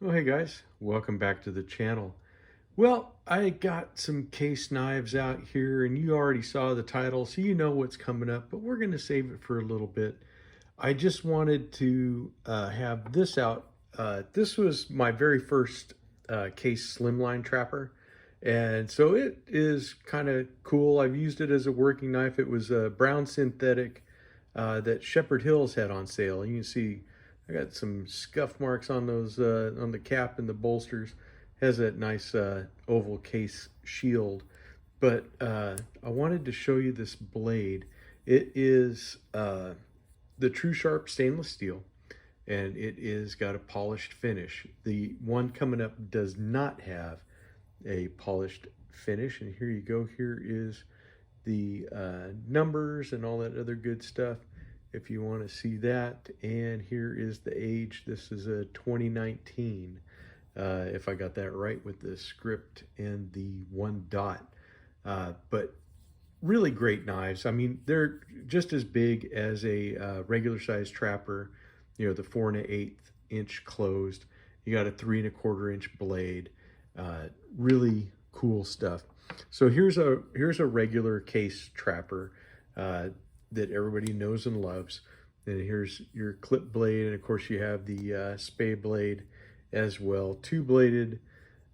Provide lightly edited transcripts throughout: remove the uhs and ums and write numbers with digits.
Oh, hey guys, welcome back to the channel. Well, I got some case knives out here and you already saw the title, so you know what's coming up, but we're going to save it for a little bit. I just wanted to have this out. This was my very first case slimline trapper. And so it is kind of cool. I've used it as a working knife. It was a brown synthetic that Shepherd Hills had on sale. You can see I got some scuff marks on those on the cap and the bolsters. Has that nice oval case shield. But I wanted to show you this blade. It is the True Sharp stainless steel, and it is got a polished finish. The one coming up does not have a polished finish, and here you go. Here is the numbers and all that other good stuff if you want to see that. And here is the age. This is a 2019, if I got that right with the script and the one dot. But really great knives. I mean, they're just as big as a regular size trapper, you know, the 4 1/8 inch closed. You got a 3 1/4 inch blade. Really cool stuff. So here's a regular case trapper that everybody knows and loves. And here's your clip blade, and of course you have the spay blade as well. Two-bladed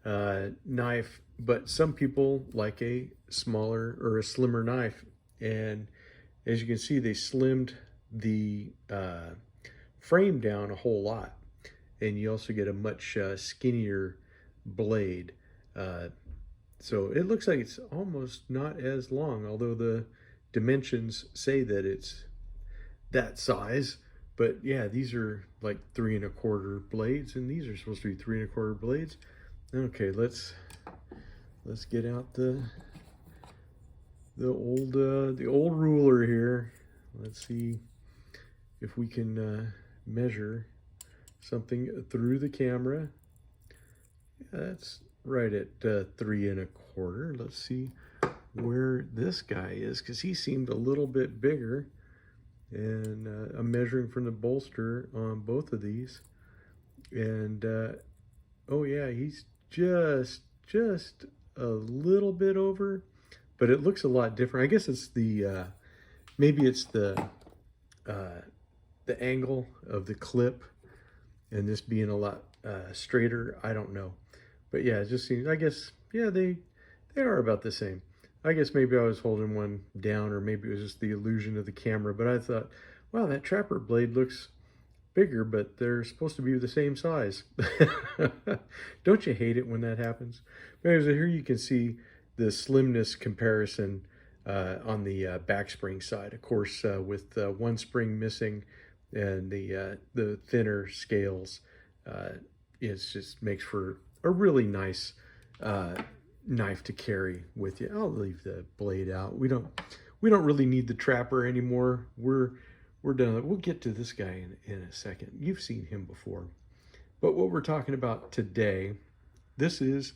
knife, but some people like a smaller or a slimmer knife. And as you can see, they slimmed the frame down a whole lot. And you also get a much skinnier blade. So it looks like it's almost not as long, although the dimensions say that it's that size. But yeah, these are like 3 1/4 blades, and these are supposed to be 3 1/4 blades. Okay, let's get out the old ruler here. Let's see if we can measure something through the camera. Yeah, that's right at 3 1/4. Let's see where this guy is, because he seemed a little bit bigger. And I'm measuring from the bolster on both of these, and oh yeah, he's just a little bit over, but it looks a lot different. I guess it's the maybe it's the angle of the clip, and this being a lot straighter. I don't know, but yeah, it just seems, I guess, yeah, they are about the same. I guess maybe I was holding one down, or maybe it was just the illusion of the camera, but I thought, wow, that trapper blade looks bigger, but they're supposed to be the same size. Don't you hate it when that happens? But anyways, here you can see the slimness comparison on the back spring side. Of course, with one spring missing and the thinner scales, it just makes for a really nice knife to carry with you. I'll leave the blade out. We don't really need the trapper anymore. We're done. We'll get to this guy in a second. You've seen him before. But what we're talking about today, this is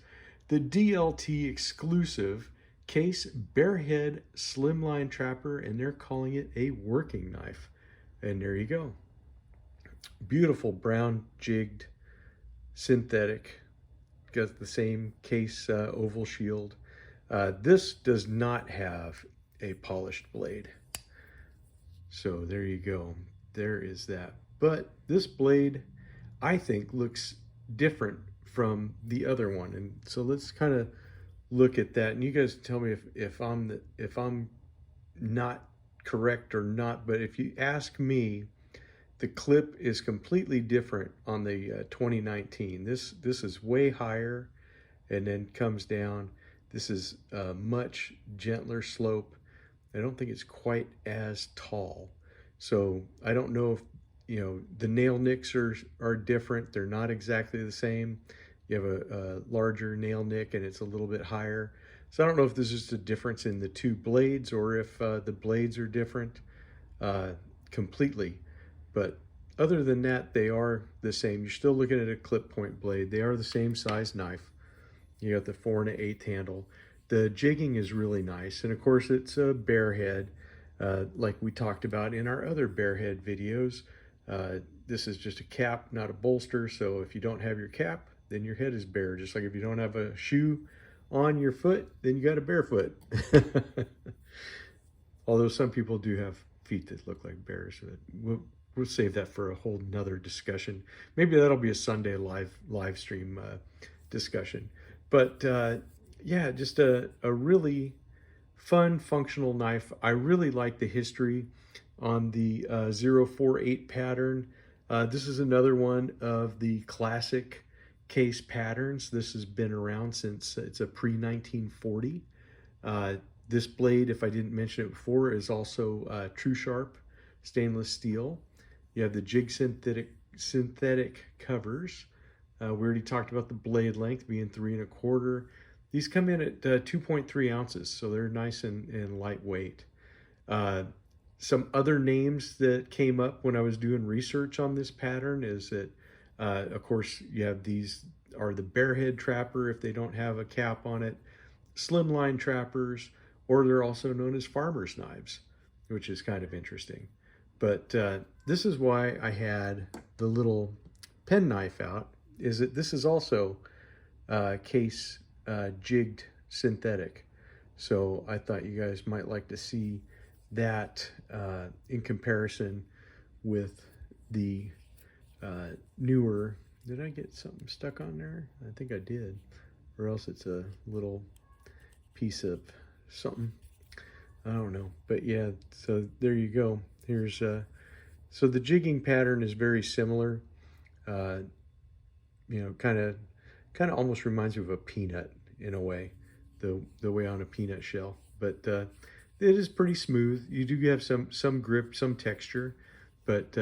the DLT exclusive case Bearhead Slimline Trapper, and they're calling it a working knife. And there you go. Beautiful brown jigged synthetic. Got the same case oval shield. This does not have a polished blade. So there you go. There is that. But this blade, I think, looks different from the other one. And so let's kind of look at that. And you guys tell me if I'm not correct or not. But if you ask me, the clip is completely different on the 2019. This is way higher and then comes down. This is a much gentler slope. I don't think it's quite as tall. So I don't know if, you know, the nail nicks are different. They're not exactly the same. You have a larger nail nick and it's a little bit higher. So I don't know if this is just a difference in the two blades, or if the blades are different completely. But other than that, they are the same. You're still looking at a clip point blade. They are the same size knife. You got the 4 1/8 handle. The jigging is really nice. And of course, it's a bear head, like we talked about in our other bear head videos. this is just a cap, not a bolster. So if you don't have your cap, then your head is bare. Just like if you don't have a shoe on your foot, then you got a bare foot. Although some people do have feet that look like bears. We'll save that for a whole nother discussion. Maybe that'll be a Sunday live stream discussion. But yeah, just a really fun, functional knife. I really like the history on the 048 pattern. This is another one of the classic case patterns. This has been around since it's a pre-1940. This blade, if I didn't mention it before, is also True Sharp stainless steel. You have the jig synthetic covers. We already talked about the blade length being 3 1/4. These come in at 2.3 ounces, so they're nice and lightweight. Some other names that came up when I was doing research on this pattern is that, of course, you have these are the Bearhead Trapper if they don't have a cap on it, Slimline Trappers, or they're also known as farmer's knives, which is kind of interesting. But this is why I had the little pen knife out, is that this is also case jigged synthetic. So I thought you guys might like to see that in comparison with the newer. Did I get something stuck on there? I think I did, or else it's a little piece of something. I don't know, but yeah, so there you go. Here's so the jigging pattern is very similar. You know, kind of almost reminds you of a peanut in a way, the way on a peanut shell. But it is pretty smooth. You do have some grip, some texture, but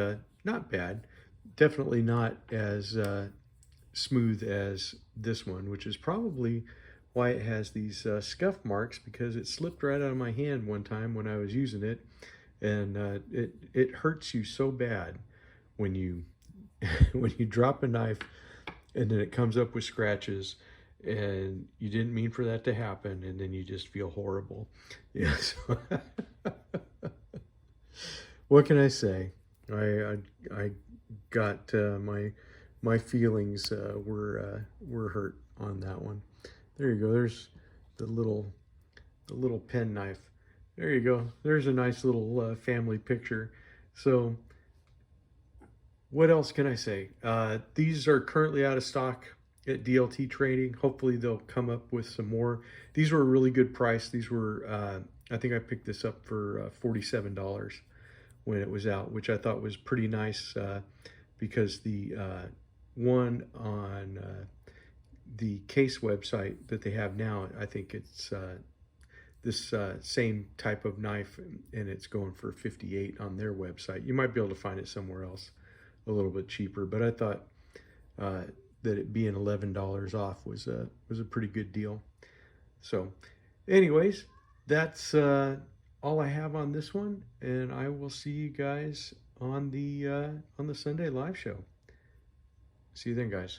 not bad. Definitely not as smooth as this one, which is probably why it has these scuff marks, because it slipped right out of my hand one time when I was using it, and it hurts you so bad when you when you drop a knife and then it comes up with scratches and you didn't mean for that to happen, and then you just feel horrible. Yeah. So what can I say? I got my feelings were hurt on that one. There you go. There's the little pen knife. There you go. There's a nice little family picture. So what else can I say? These are currently out of stock at DLT Trading. Hopefully they'll come up with some more. These were a really good price. These were, I think I picked this up for $47 when it was out, which I thought was pretty nice because the one on the case website that they have now, I think it's this same type of knife, and it's going for $58 on their website. You might be able to find it somewhere else a little bit cheaper, but I thought that it being $11 off was a pretty good deal. So anyways, that's all I have on this one, and I will see you guys on the Sunday live show. See you then, guys.